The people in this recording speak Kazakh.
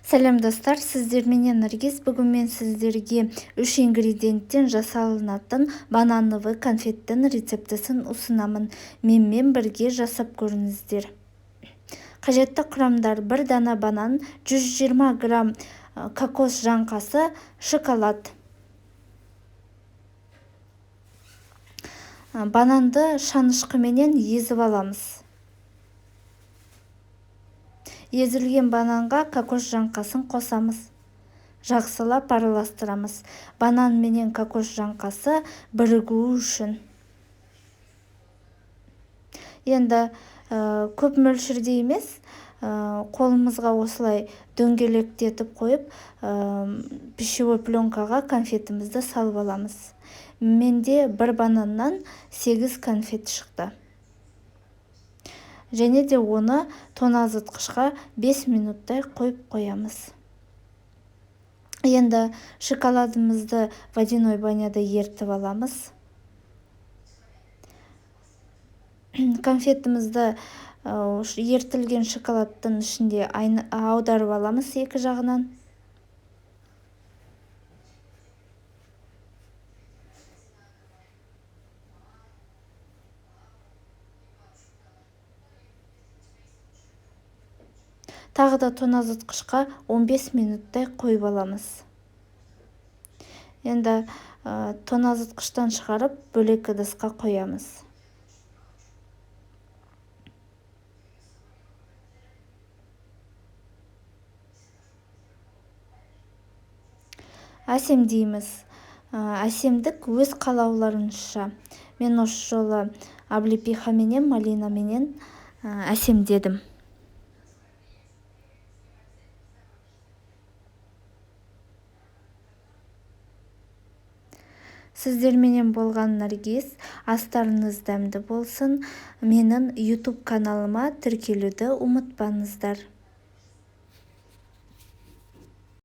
Сәлем достар, сіздер менен Наргиз. Бүгін мен сіздерге 3 ингредиенттен жасалынатын банановый конфеттің рецептісін ұсынамын. Менімен бірге жасап көріңіздер. Қажетті құрамдар: 1 дана банан, 120 грамм кокос жаңқасы, шоколад. Бананды шанышқыменен езіп аламыз. Езілген бананға кокос жаңқасын қосамыз. Жақсылап араластырамыз. Банан менен кокос жаңқасы бірігуі үшін. Енді көп мөлшерде емес, қолымызға осылай дөңгелектетіп қойып, пищевой пленкаға конфетімізді салып аламыз. Менде 1 бананнан 8 конфет шықты. Және де оны тоңазытқышқа 5 минуттай қойып қоямыз. Енді шоколадымызды водяной баняда ертіп аламыз. Конфетімізді ертілген шоколадтың ішінде аударып аламыз екі жағынан. Тағы да тоңазытқышқа 15 минуттай қойып аламыз. Енді тоңазытқыштан шығарып, бөлек ыдысқа қоямыз. Әсемдейміз. Әсемдік өз қалауларынша. Мен осы жолы облепиха менен, малина менен әсемдедім. Сіздер менен болған Наргиз. Астарыңыз дәмді болсын. Менің YouTube каналыма тіркелуді ұмытпаңыздар.